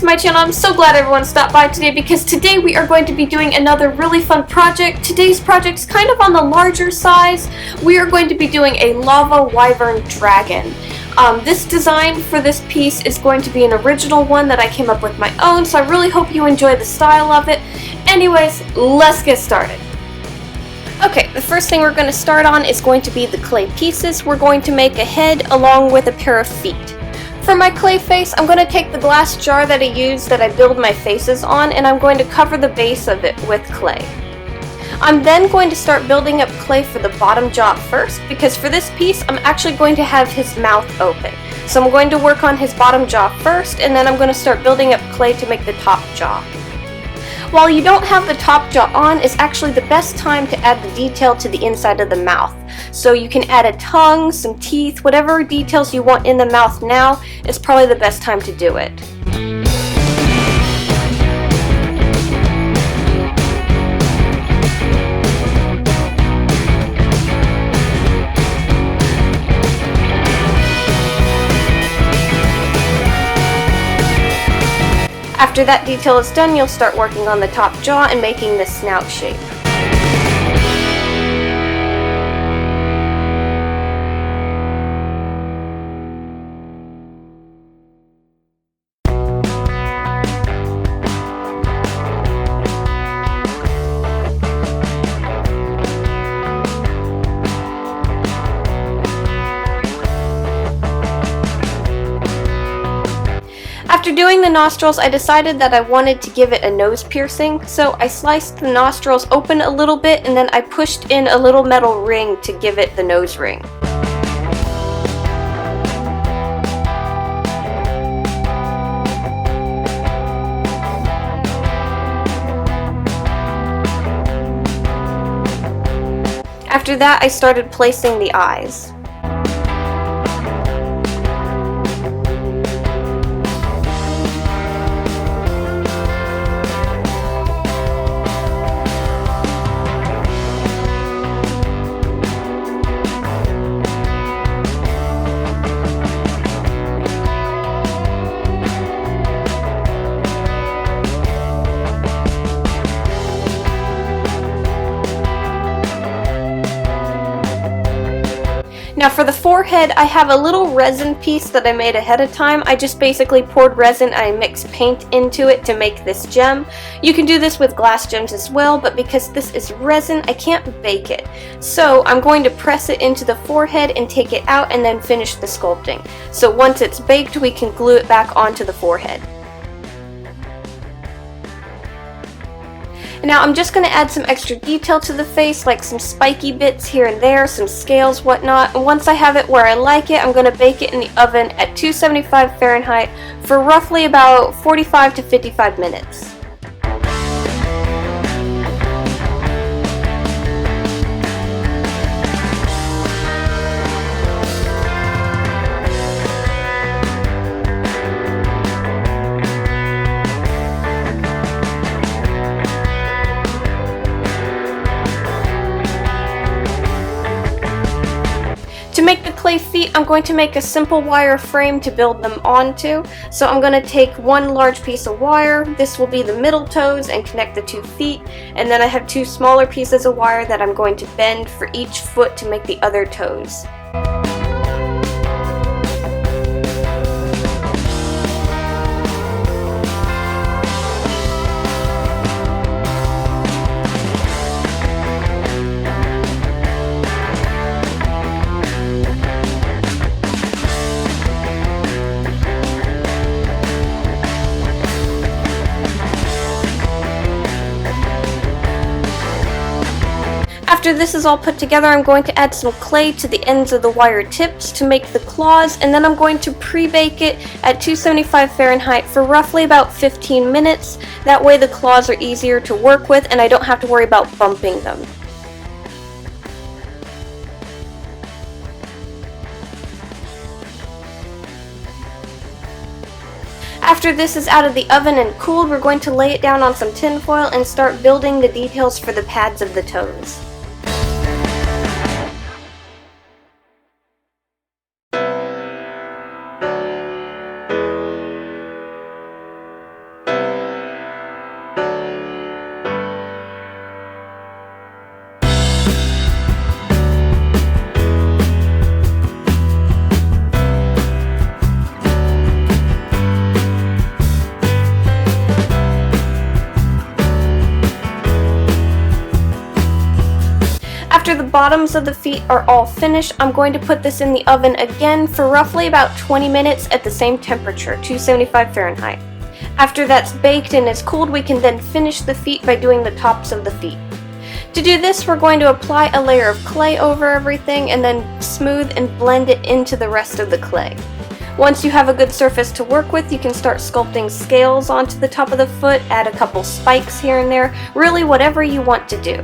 to my channel. I'm so glad everyone stopped by today because today we are going to be doing another really fun project. Today's project is kind of on the larger size. We are going to be doing a lava wyvern dragon. This design for this piece is going to be an original one that I came up with my own, so I really hope you enjoy the style of it. Anyways, let's get started. Okay, the first thing we're going to start on is going to be the clay pieces. We're going to make a head along with a pair of feet. For my clay face, I'm going to take the glass jar that I use that I build my faces on, and I'm going to cover the base of it with clay. I'm then going to start building up clay for the bottom jaw first, because for this piece, I'm actually going to have his mouth open. So I'm going to work on his bottom jaw first, and then I'm going to start building up clay to make the top jaw. While you don't have the top jaw on, is actually the best time to add the detail to the inside of the mouth. So you can add a tongue, some teeth, whatever details you want in the mouth now is probably the best time to do it. After that detail is done, you'll start working on the top jaw and making the snout shape. After doing the nostrils, I decided that I wanted to give it a nose piercing, so I sliced the nostrils open a little bit and then I pushed in a little metal ring to give it the nose ring. After that, I started placing the eyes. Now for the forehead, I have a little resin piece that I made ahead of time. I just basically poured resin and I mixed paint into it to make this gem. You can do this with glass gems as well, but because this is resin, I can't bake it. So I'm going to press it into the forehead and take it out and then finish the sculpting. So once it's baked, we can glue it back onto the forehead. Now I'm just going to add some extra detail to the face, like some spiky bits here and there, some scales, whatnot. And once I have it where I like it, I'm going to bake it in the oven at 275 Fahrenheit for roughly about 45 to 55 minutes. To make the clay feet, I'm going to make a simple wire frame to build them onto. So I'm going to take one large piece of wire, this will be the middle toes, and connect the 2 feet. And then I have 2 smaller pieces of wire that I'm going to bend for each foot to make the other toes. After this is all put together, I'm going to add some clay to the ends of the wire tips to make the claws, and then I'm going to pre-bake it at 275 Fahrenheit for roughly about 15 minutes. That way the claws are easier to work with and I don't have to worry about bumping them. After this is out of the oven and cooled, we're going to lay it down on some tin foil and start building the details for the pads of the toes. bottoms of the feet are all finished, I'm going to put this in the oven again for roughly about 20 minutes at the same temperature, 275 Fahrenheit. After that's baked and is cooled, we can then finish the feet by doing the tops of the feet. To do this, we're going to apply a layer of clay over everything and then smooth and blend it into the rest of the clay. Once you have a good surface to work with, you can start sculpting scales onto the top of the foot, add a couple spikes here and there, really whatever you want to do.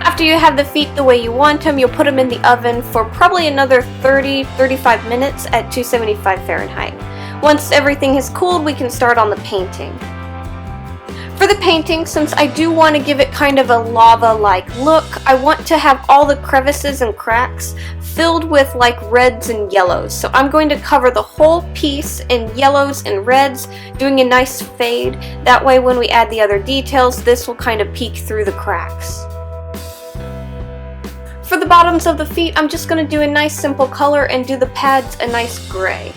After you have the feet the way you want them, you'll put them in the oven for probably another 30-35 minutes at 275 Fahrenheit. Once everything has cooled, we can start on the painting. For the painting, since I do want to give it kind of a lava-like look, I want to have all the crevices and cracks filled with like reds and yellows. So I'm going to cover the whole piece in yellows and reds, doing a nice fade. That way when we add the other details, this will kind of peek through the cracks. For the bottoms of the feet, I'm just going to do a nice simple color and do the pads a nice gray.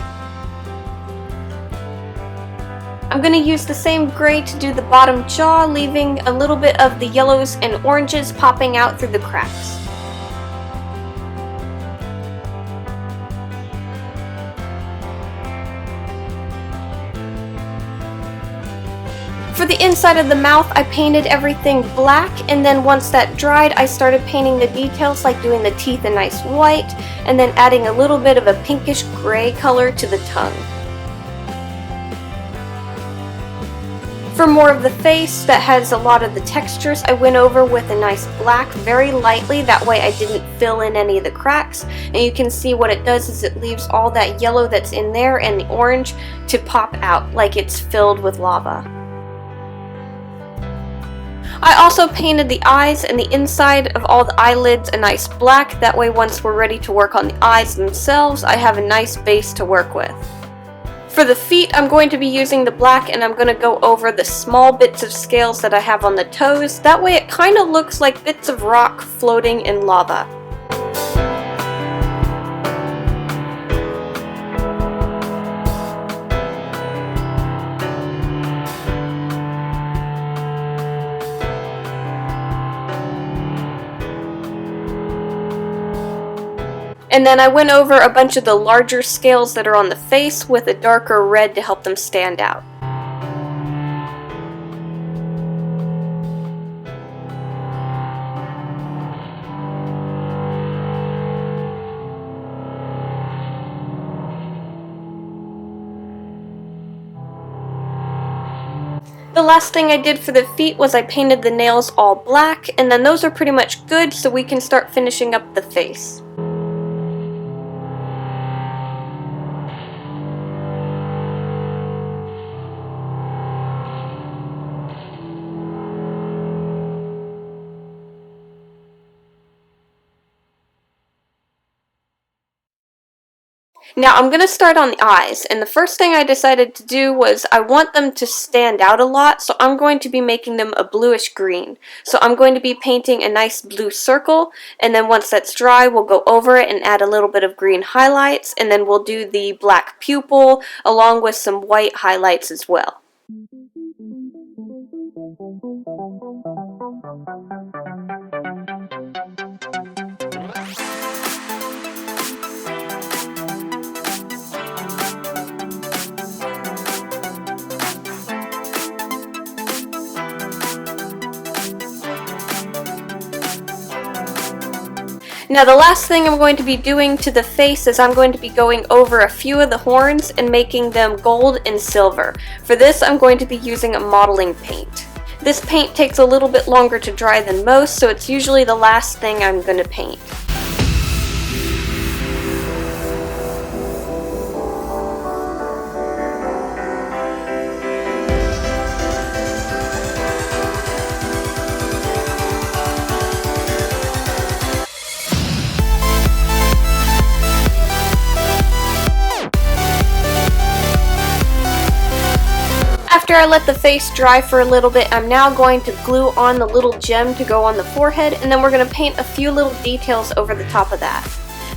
I'm going to use the same gray to do the bottom jaw, leaving a little bit of the yellows and oranges popping out through the cracks. For the inside of the mouth, I painted everything black, and then once that dried, I started painting the details, like doing the teeth a nice white, and then adding a little bit of a pinkish gray color to the tongue. For more of the face that has a lot of the textures, I went over with a nice black very lightly, that way I didn't fill in any of the cracks, and you can see what it does is it leaves all that yellow that's in there and the orange to pop out like it's filled with lava. I also painted the eyes and the inside of all the eyelids a nice black, that way once we're ready to work on the eyes themselves, I have a nice base to work with. For the feet, I'm going to be using the black, and I'm going to go over the small bits of scales that I have on the toes, that way it kind of looks like bits of rock floating in lava. And then I went over a bunch of the larger scales that are on the face with a darker red to help them stand out. The last thing I did for the feet was I painted the nails all black, and then those are pretty much good, so we can start finishing up the face. Now I'm going to start on the eyes, and the first thing I decided to do was I want them to stand out a lot, so I'm going to be making them a bluish green. So I'm going to be painting a nice blue circle, and then once that's dry we'll go over it and add a little bit of green highlights, and then we'll do the black pupil along with some white highlights as well. Now the last thing I'm going to be doing to the face is I'm going to be going over a few of the horns and making them gold and silver. For this I'm going to be using a modeling paint. This paint takes a little bit longer to dry than most, so it's usually the last thing I'm going to paint. After I let the face dry for a little bit, I'm now going to glue on the little gem to go on the forehead, and then we're going to paint a few little details over the top of that.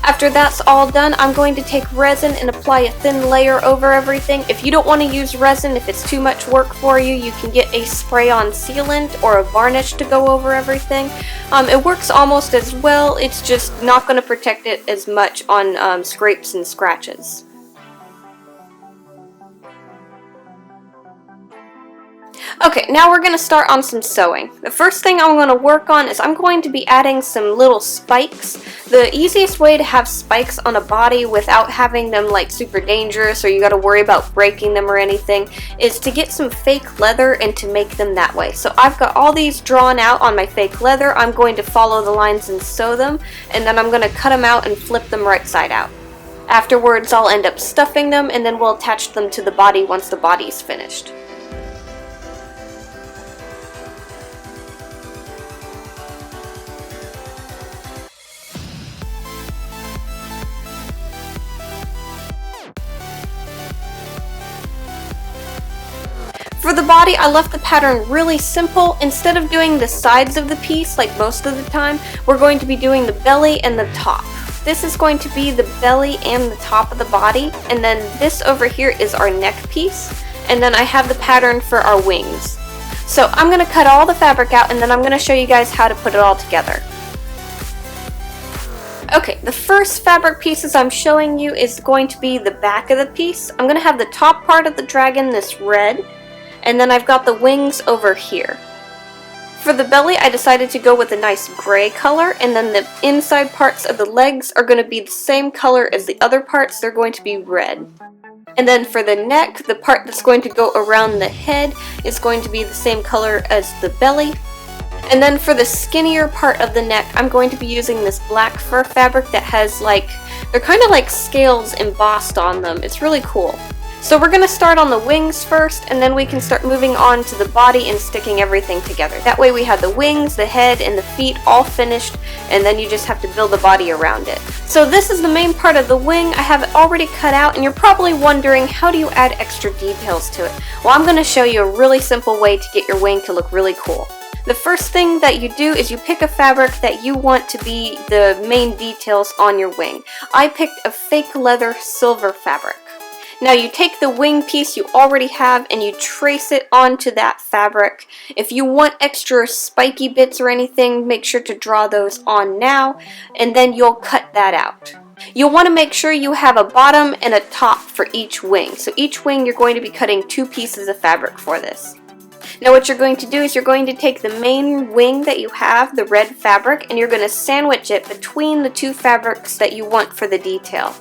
After that's all done, I'm going to take resin and apply a thin layer over everything. If you don't want to use resin, if it's too much work for you, you can get a spray-on sealant or a varnish to go over everything. It works almost as well, it's just not going to protect it as much on scrapes and scratches. Okay, now we're going to start on some sewing. The first thing I'm going to work on is I'm going to be adding some little spikes. The easiest way to have spikes on a body without having them like super dangerous or you got to worry about breaking them or anything is to get some fake leather and to make them that way. So I've got all these drawn out on my fake leather. I'm going to follow the lines and sew them, and then I'm going to cut them out and flip them right side out. Afterwards I'll end up stuffing them, and then we'll attach them to the body once the body is finished. For the body, I left the pattern really simple. Instead of doing the sides of the piece like most of the time, we're going to be doing the belly and the top. This is going to be the belly and the top of the body, and then this over here is our neck piece, and then I have the pattern for our wings. So I'm going to cut all the fabric out, and then I'm going to show you guys how to put it all together. Okay, the first fabric pieces I'm showing you is going to be the back of the piece. I'm going to have the top part of the dragon this red, and then I've got the wings over here. For the belly, I decided to go with a nice gray color, and then the inside parts of the legs are going to be the same color as the other parts. They're going to be red. And then for the neck, the part that's going to go around the head is going to be the same color as the belly. And then for the skinnier part of the neck, I'm going to be using this black fur fabric that has they're kind of like scales embossed on them. It's really cool. So we're going to start on the wings first, and then we can start moving on to the body and sticking everything together. That way we have the wings, the head, and the feet all finished, and then you just have to build the body around it. So this is the main part of the wing. I have it already cut out, and you're probably wondering, how do you add extra details to it? Well, I'm going to show you a really simple way to get your wing to look really cool. The first thing that you do is you pick a fabric that you want to be the main details on your wing. I picked a fake leather silver fabric. Now you take the wing piece you already have and you trace it onto that fabric. If you want extra spiky bits or anything, make sure to draw those on now, and then you'll cut that out. You'll want to make sure you have a bottom and a top for each wing. So each wing you're going to be cutting 2 pieces of fabric for this. Now what you're going to do is you're going to take the main wing that you have, the red fabric, and you're going to sandwich it between the 2 fabrics that you want for the detail.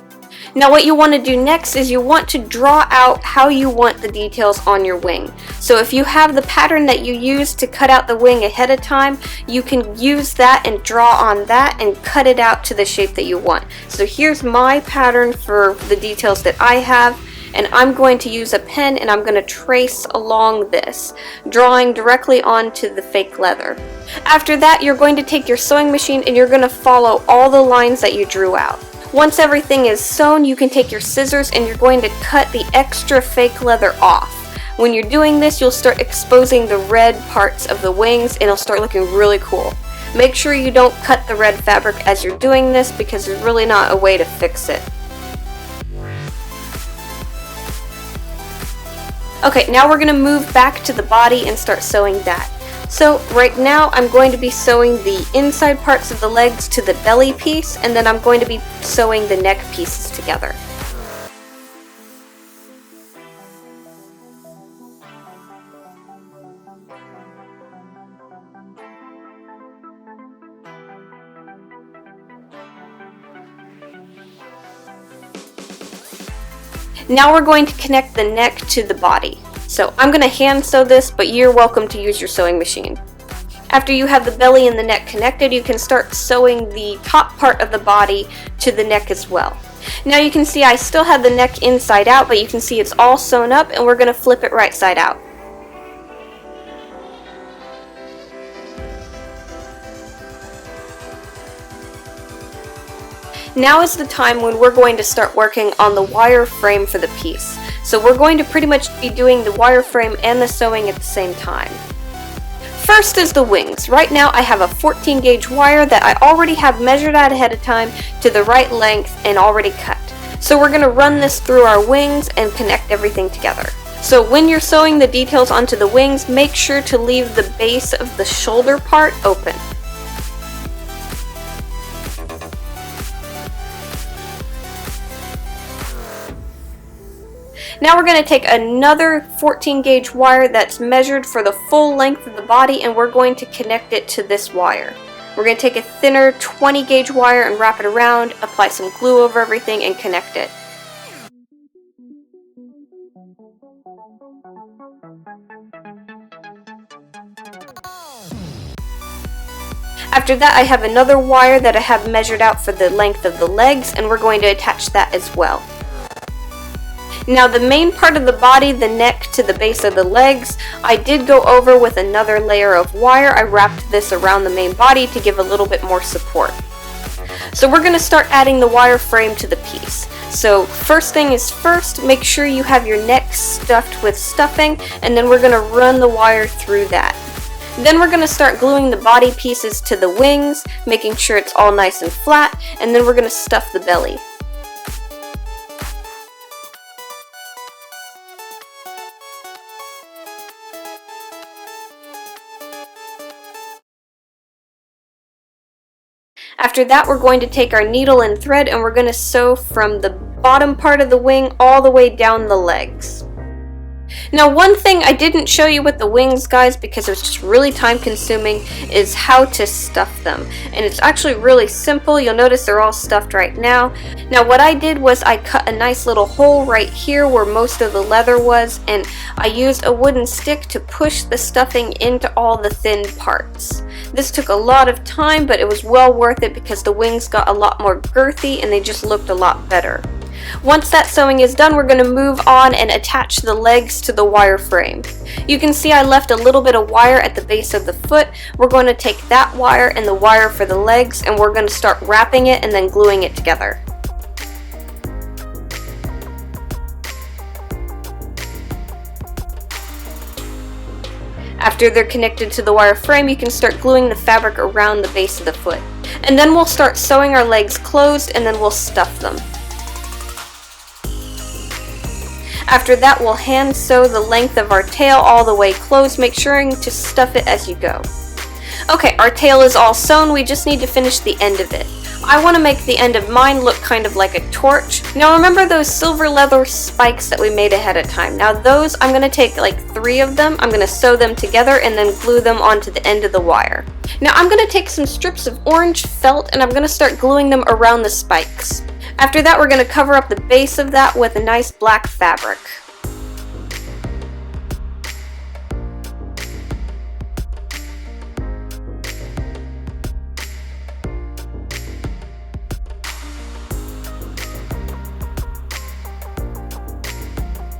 Now what you want to do next is you want to draw out how you want the details on your wing. So if you have the pattern that you use to cut out the wing ahead of time, you can use that and draw on that and cut it out to the shape that you want. So here's my pattern for the details that I have, and I'm going to use a pen and I'm going to trace along this, drawing directly onto the fake leather. After that, you're going to take your sewing machine and you're going to follow all the lines that you drew out. Once everything is sewn, you can take your scissors and you're going to cut the extra fake leather off. When you're doing this, you'll start exposing the red parts of the wings and it'll start looking really cool. Make sure you don't cut the red fabric as you're doing this because there's really not a way to fix it. Okay, now we're going to move back to the body and start sewing that. So right now I'm going to be sewing the inside parts of the legs to the belly piece, and then I'm going to be sewing the neck pieces together. Now we're going to connect the neck to the body. So I'm going to hand sew this, but you're welcome to use your sewing machine. After you have the belly and the neck connected, you can start sewing the top part of the body to the neck as well. Now you can see I still have the neck inside out, but you can see it's all sewn up, and we're going to flip it right side out. Now is the time when we're going to start working on the wire frame for the piece. So we're going to pretty much be doing the wireframe and the sewing at the same time. First is the wings. Right now I have a 14 gauge wire that I already have measured out ahead of time to the right length and already cut. So we're going to run this through our wings and connect everything together. So when you're sewing the details onto the wings, make sure to leave the base of the shoulder part open. Now we're going to take another 14 gauge wire that's measured for the full length of the body, and we're going to connect it to this wire. We're going to take a thinner 20 gauge wire and wrap it around, apply some glue over everything, and connect it. After that, I have another wire that I have measured out for the length of the legs, and we're going to attach that as well. Now the main part of the body, the neck to the base of the legs, I did go over with another layer of wire. I wrapped this around the main body to give a little bit more support. So we're going to start adding the wire frame to the piece. So first thing is first, make sure you have your neck stuffed with stuffing, and then we're going to run the wire through that. Then we're going to start gluing the body pieces to the wings, making sure it's all nice and flat, and then we're going to stuff the belly. After that, we're going to take our needle and thread and we're going to sew from the bottom part of the wing all the way down the legs. Now one thing I didn't show you with the wings, guys, because it was just really time consuming, is how to stuff them. And it's actually really simple. You'll notice they're all stuffed right now. Now what I did was I cut a nice little hole right here where most of the leather was, and I used a wooden stick to push the stuffing into all the thin parts. This took a lot of time, but it was well worth it because the wings got a lot more girthy and they just looked a lot better. Once that sewing is done, we're going to move on and attach the legs to the wire frame. You can see I left a little bit of wire at the base of the foot. We're going to take that wire and the wire for the legs, and we're going to start wrapping it and then gluing it together. After they're connected to the wire frame, you can start gluing the fabric around the base of the foot. And then we'll start sewing our legs closed, and then we'll stuff them. After that, we'll hand sew the length of our tail all the way closed, make sure to stuff it as you go. Okay, our tail is all sewn, we just need to finish the end of it. I want to make the end of mine look kind of like a torch. Now remember those silver leather spikes that we made ahead of time? Now those, I'm going to take like 3 of them, I'm going to sew them together and then glue them onto the end of the wire. Now I'm going to take some strips of orange felt and I'm going to start gluing them around the spikes. After that, we're going to cover up the base of that with a nice black fabric.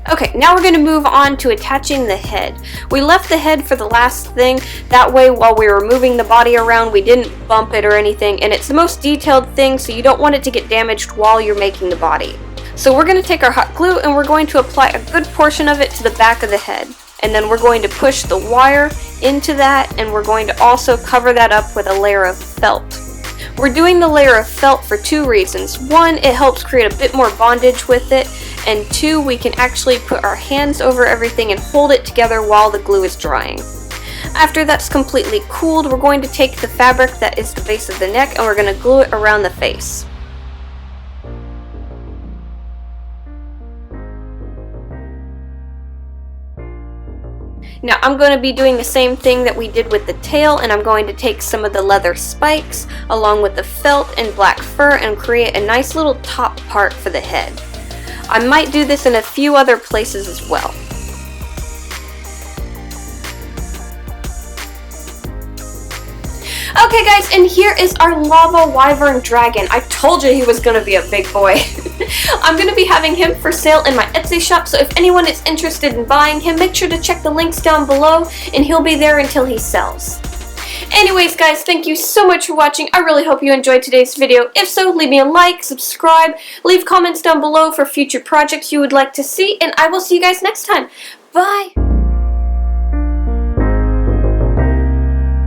Okay, now we're going to move on to attaching the head. We left the head for the last thing, that way while we were moving the body around we didn't bump it or anything, and it's the most detailed thing so you don't want it to get damaged while you're making the body. So we're going to take our hot glue and we're going to apply a good portion of it to the back of the head. And then we're going to push the wire into that, and we're going to also cover that up with a layer of felt. We're doing the layer of felt for 2 reasons. 1, it helps create a bit more bondage with it, and 2, we can actually put our hands over everything and hold it together while the glue is drying. After that's completely cooled, we're going to take the fabric that is the base of the neck and we're going to glue it around the face. Now I'm going to be doing the same thing that we did with the tail, and I'm going to take some of the leather spikes along with the felt and black fur and create a nice little top part for the head. I might do this in a few other places as well. Okay guys, and here is our lava wyvern dragon. I told you he was going to be a big boy. I'm going to be having him for sale in my Etsy shop, so if anyone is interested in buying him, make sure to check the links down below, and he'll be there until he sells. Anyways, guys, thank you so much for watching. I really hope you enjoyed today's video. If so, leave me a like, subscribe, leave comments down below for future projects you would like to see, and I will see you guys next time. Bye!